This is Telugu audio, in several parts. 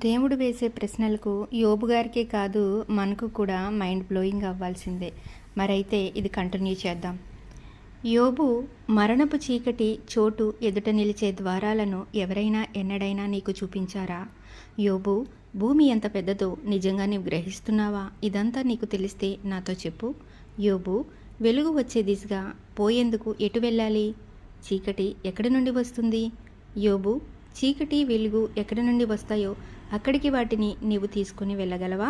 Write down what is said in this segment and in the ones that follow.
దేవుడు వేసే ప్రశ్నలకు యోబు గారికే కాదు మనకు కూడా మైండ్ బ్లోయింగ్ అవ్వాల్సిందే. మరైతే ఇది కంటిన్యూ చేద్దాం. యోబు, మరణపు చీకటి చోటు ఎదుట నిలిచే ద్వారాలను ఎవరైనా ఎన్నడైనా నీకు చూపించారా? యోబు, భూమి ఎంత పెద్దదో నిజంగా నీవు గ్రహిస్తున్నావా? ఇదంతా నీకు తెలిస్తే నాతో చెప్పు. యోబు, వెలుగు వచ్చే దిశగా పోయేందుకు ఎటు వెళ్ళాలి? చీకటి ఎక్కడి నుండి వస్తుంది? యోబు, చీకటి వెలుగు ఎక్కడి నుండి వస్తాయో అక్కడికి వాటిని నీవు తీసుకుని వెళ్ళగలవా?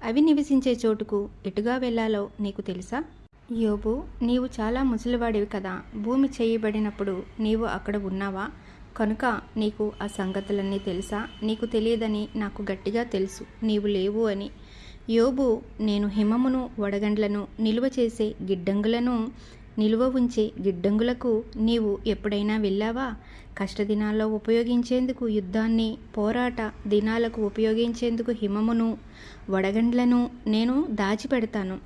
అవి నివసించే చోటుకు ఎటుగా వెళ్ళాలో నీకు తెలుసా? యోబు, నీవు చాలా ముసలివాడివి కదా. భూమి చేయబడినప్పుడు నీవు అక్కడ ఉన్నావా? కనుక నీకు ఆ సంగతులన్నీ తెలుసా? నీకు తెలియదని నాకు గట్టిగా తెలుసు, నీవు లేవు అని. యోబు, నేను హిమమును వడగండ్లను నిలువ చేసే గిడ్డంగులను నిలువ ఉంచే గిడ్డంగులకు నీవు ఎప్పుడైనా వెళ్ళావా? కష్టదినాల్లో ఉపయోగించేందుకు, యుద్ధాన్ని పోరాట దినాలకు ఉపయోగించేందుకు హిమమును వడగండ్లను నేను దాచిపెడతాను.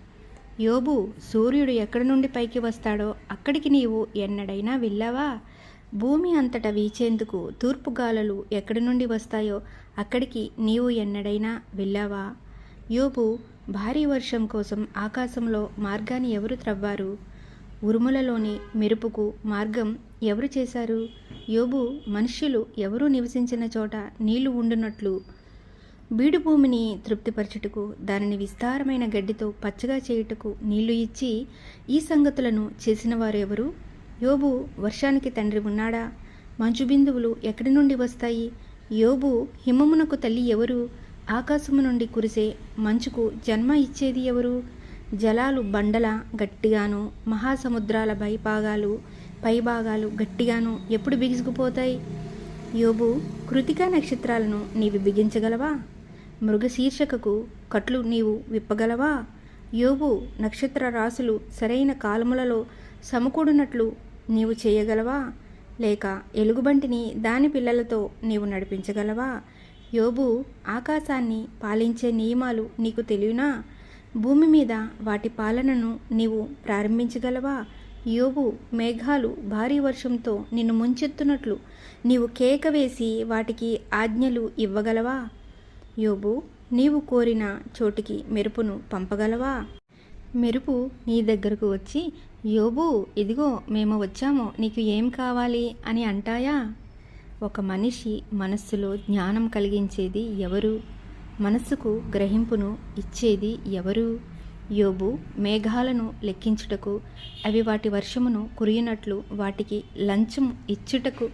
యోబు, సూర్యుడు ఎక్కడి నుండి పైకి వస్తాడో అక్కడికి నీవు ఎన్నడైనా వెళ్ళావా? భూమి అంతటా వీచేందుకు తూర్పు గాలులు ఎక్కడి నుండి వస్తాయో అక్కడికి నీవు ఎన్నడైనా వెళ్ళావా? యోబు, భారీ వర్షం కోసం ఆకాశంలో మార్గాన్ని ఎవరు త్రవ్వారు? ఉరుములలోని మెరుపుకు మార్గం ఎవరు చేశారు? యోబు, మనుష్యులు ఎవరూ నివసించిన చోట నీళ్లు ఉండునట్లు బీడు భూమిని తృప్తిపరచుటకు, దానిని విస్తారమైన గడ్డితో పచ్చగా చేయుటకు నీళ్లు ఇచ్చి ఈ సంగతులను చేసిన వారు ఎవరు? యోబు, వర్షానికి తండ్రి ఉన్నాడా? మంచు బిందువులు ఎక్కడి నుండి వస్తాయి? యోబు, హిమమునకు తల్లి ఎవరు? ఆకాశము నుండి కురిసే మంచుకు జన్మ ఇచ్చేది ఎవరు? జలాలు బండల గట్టిగాను, మహాసముద్రాల పైభాగాలు గట్టిగాను ఎప్పుడు బిగుసుకుపోతాయి? యోబు, కృతికా నక్షత్రాలను నీవు బిగించగలవా? మృగశీర్షకకు కట్లు నీవు విప్పగలవా? యోబు, నక్షత్ర రాశులు సరైన కాలములలో సమకూడినట్లు నీవు చేయగలవా? లేక ఎలుగుబంటిని దాని పిల్లలతో నీవు నడిపించగలవా? యోబు, ఆకాశాన్ని పాలించే నియమాలు నీకు తెలియనా? భూమి మీద వాటి పాలనను నీవు ప్రారంభించగలవా? యోబు, మేఘాలు భారీ వర్షంతో నిన్ను ముంచెత్తునట్లు నీవు కేక వేసి వాటికి ఆజ్ఞలు ఇవ్వగలవా? యోబు, నీవు కోరిన చోటికి మెరుపును పంపగలవా? మెరుపు నీ దగ్గరకు వచ్చి, యోబు, ఇదిగో మేము వచ్చాము, నీకు ఏం కావాలి అని అంటాయా? ఒక మనిషి మనస్సులో జ్ఞానం కలిగించేది ఎవరు? మనస్సుకు గ్రహింపును ఇచ్చేది ఎవరు? యోబు, మేఘాలను లెక్కించుటకు, అవి వాటి వర్షమును కురియునట్లు వాటికి లంచం ఇచ్చుటకు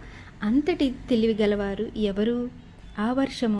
అంతటి తెలివిగలవారు ఎవరు? ఆ వర్షము